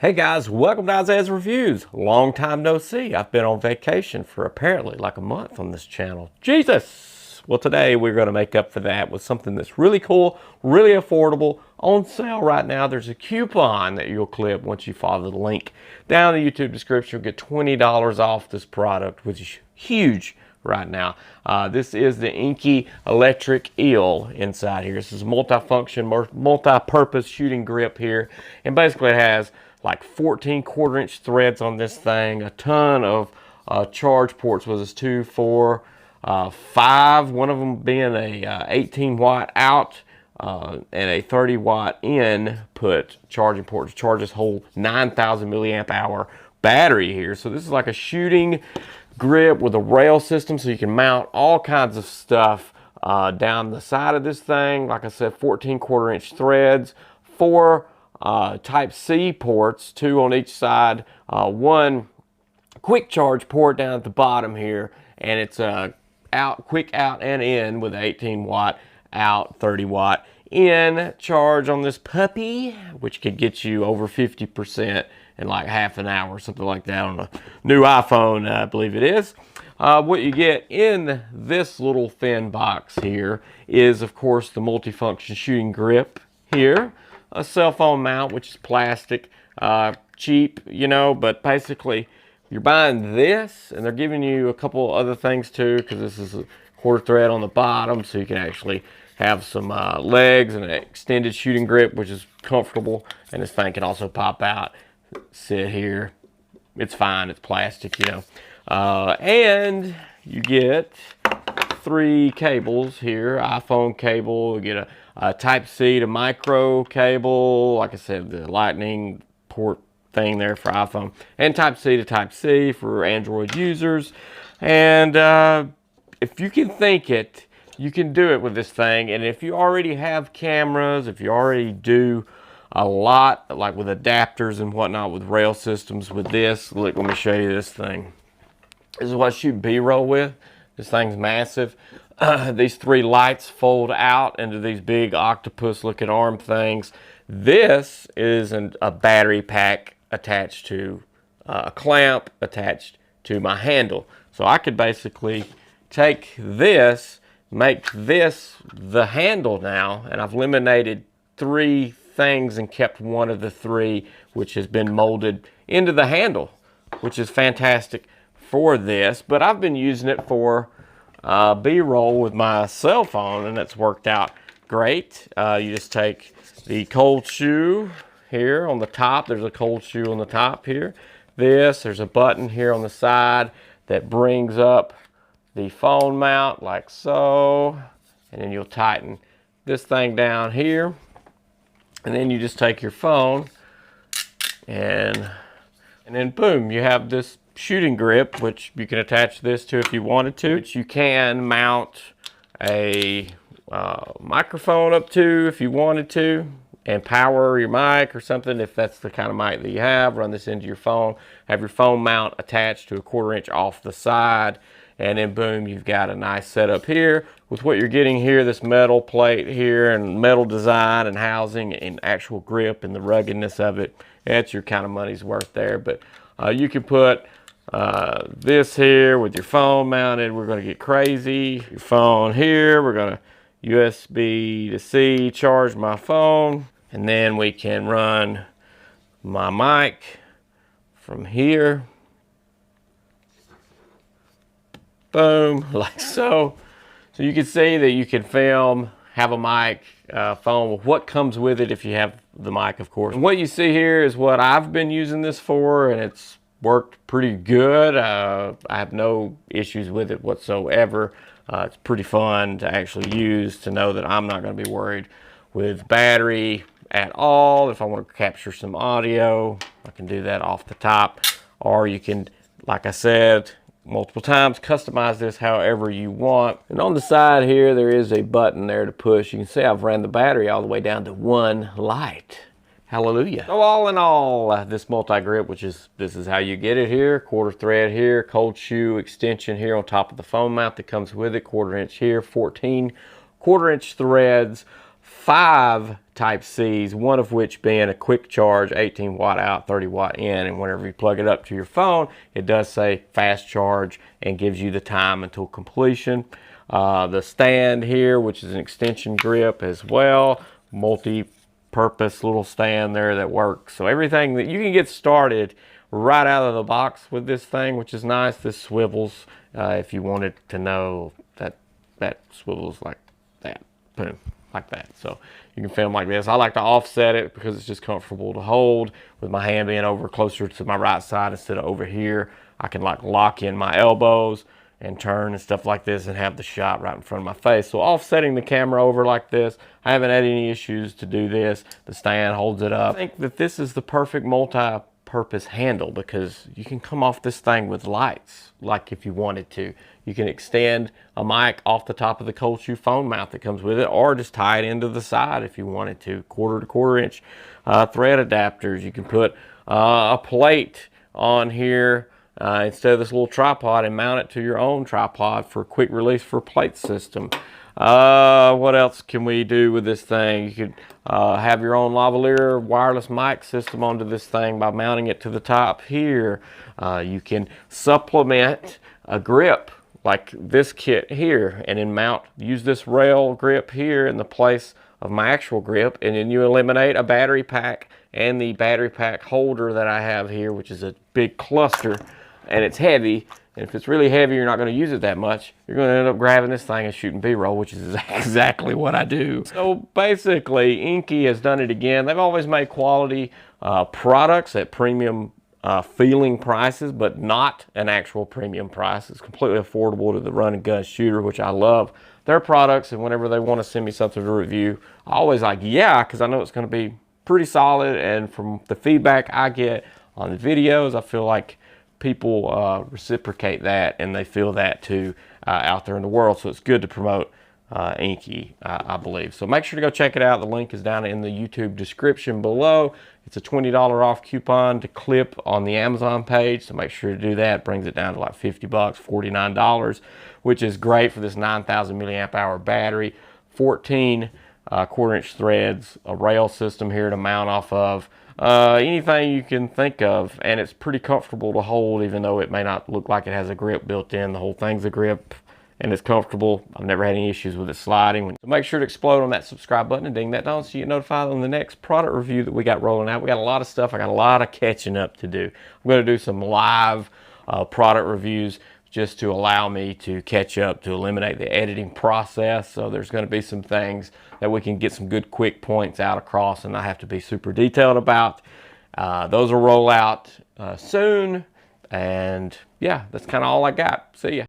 Hey guys, welcome to Isaiah's Reviews. Long time no see. I've been on vacation for apparently like a month on this channel. Jesus! Well, today we're going to make up for that with something that's really cool, really affordable, on sale right now. There's a coupon that you'll clip once you follow the link down in the YouTube description. You'll get $20 off this product, which is huge right now. This is the INKEE electric eel inside here. This is a multi-function, multi-purpose shooting grip here, and basically it has like 14 quarter-inch threads on this thing, a ton of charge ports, was this 2, 4, 5, one of them being a 18 watt out and a 30 watt input charging port to charge this whole 9,000 milliamp hour battery here. So this is like a shooting grip with a rail system, so you can mount all kinds of stuff down the side of this thing. Like I said, 14 quarter-inch threads, 4 Type-C ports, 2 on each side, 1 quick charge port down at the bottom here, and it's quick out and in with 18 watt out, 30 watt in charge on this puppy, which could get you over 50% in like half an hour, something like that on a new iPhone, I believe it is. What you get in this little thin box here is, of course, the multifunction shooting grip here, a cell phone mount, which is plastic, cheap, you know, but basically you're buying this, and they're giving you a couple other things too, because this is a quarter thread on the bottom, so you can actually have some legs and an extended shooting grip, which is comfortable, and this thing can also pop out, sit here. It's fine, it's plastic, you know. And you get 3 cables here, iPhone cable, you get a Type-C to Micro cable, like I said, the Lightning port thing there for iPhone, and Type-C to Type-C for Android users. And if you can think it, you can do it with this thing. And if you already have cameras, if you already do a lot, like with adapters and whatnot, with rail systems, with this, look, let me show you this thing. This is what I shoot B-roll with. This thing's massive. These 3 lights fold out into these big octopus-looking arm things. This is a battery pack attached to a clamp attached to my handle. So I could basically take this, make this the handle now, and I've eliminated 3 things and kept one of the 3, which has been molded into the handle, which is fantastic for this. But I've been using it for B-roll with my cell phone, and it's worked out great. You just take the cold shoe here on the top. There's a cold shoe on the top here. There's a button here on the side that brings up the phone mount like so, and then you'll tighten this thing down here, and then you just take your phone and then boom, you have this shooting grip, which you can attach this to if you wanted to. Which you can mount a microphone up to if you wanted to, and power your mic or something if that's the kind of mic that you have. Run this into your phone, have your phone mount attached to a quarter-inch off the side, and then boom, you've got a nice setup here with what you're getting here, this metal plate here and metal design and housing and actual grip and the ruggedness of it. That's your kind of money's worth there. But you can put this here with your phone mounted. We're going to get crazy. Your phone here, we're going to USB to C charge my phone, and then we can run my mic from here, boom, like so. So you can see that you can film, have a mic, phone with what comes with it if you have the mic, of course. And what you see here is what I've been using this for, and it's worked pretty good. I have no issues with it whatsoever. It's pretty fun to actually use, to know that I'm not going to be worried with battery at all. If I want to capture some audio, I can do that off the top. Or you can, like I said multiple times, customize this however you want. And on the side here, there is a button there to push. You can see I've ran the battery all the way down to 1 light. Hallelujah. So all in all, this multi-grip, this is how you get it here. Quarter thread here, cold shoe extension here on top of the phone mount that comes with it. Quarter-inch here, 14 quarter-inch threads, 5 Type-Cs, one of which being a quick charge, 18 watt out, 30 watt in, and whenever you plug it up to your phone, it does say fast charge and gives you the time until completion. The stand here, which is an extension grip as well, multi-purpose little stand there that works. So everything that you can get started right out of the box with this thing, which is nice. This swivels, if you wanted to know that swivels like that, boom, like that. So you can film like this. I like to offset it because it's just comfortable to hold with my hand being over closer to my right side instead of over here. I can like lock in my elbows and turn and stuff like this and have the shot right in front of my face. So offsetting the camera over like this, I haven't had any issues to do this. The stand holds it up. I think that this is the perfect multi-purpose handle because you can come off this thing with lights, like if you wanted to. You can extend a mic off the top of the cold shoe phone mount that comes with it, or just tie it into the side if you wanted to. 1/4 to 1/4 inch thread adapters. You can put a plate on here instead of this little tripod and mount it to your own tripod for quick release for plate system. What else can we do with this thing? You could have your own lavalier wireless mic system onto this thing by mounting it to the top here. You can supplement a grip like this kit here and then use this rail grip here in the place of my actual grip, and then you eliminate a battery pack and the battery pack holder that I have here, which is a big cluster and it's heavy. And if it's really heavy, you're not going to use it that much. You're going to end up grabbing this thing and shooting B-roll, which is exactly what I do. So basically, INKEE has done it again. They've always made quality products at premium feeling prices, but not an actual premium price. It's completely affordable to the run and gun shooter, which I love their products. And whenever they want to send me something to review, I always like, yeah, because I know it's going to be pretty solid. And from the feedback I get on the videos, I feel like people reciprocate that, and they feel that too out there in the world. So it's good to promote INKEE, I believe. So make sure to go check it out. The link is down in the YouTube description below. It's a $20 off coupon to clip on the Amazon page, so make sure to do that. It brings it down to like 50 bucks, $49, which is great for this 9,000 milliamp hour battery. 14 1/4 inch threads, a rail system here to mount off of. Anything you can think of, and it's pretty comfortable to hold, even though it may not look like it has a grip built in. The whole thing's a grip, and it's comfortable. I've never had any issues with it sliding. So make sure to explode on that subscribe button and ding that down so you get notified on the next product review that we got rolling out. We got a lot of stuff. I got a lot of catching up to do. I'm going to do some live product reviews just to allow me to catch up, to eliminate the editing process. So there's going to be some things that we can get some good quick points out across and not have to be super detailed about. Those will roll out soon. And yeah, that's kind of all I got. See ya.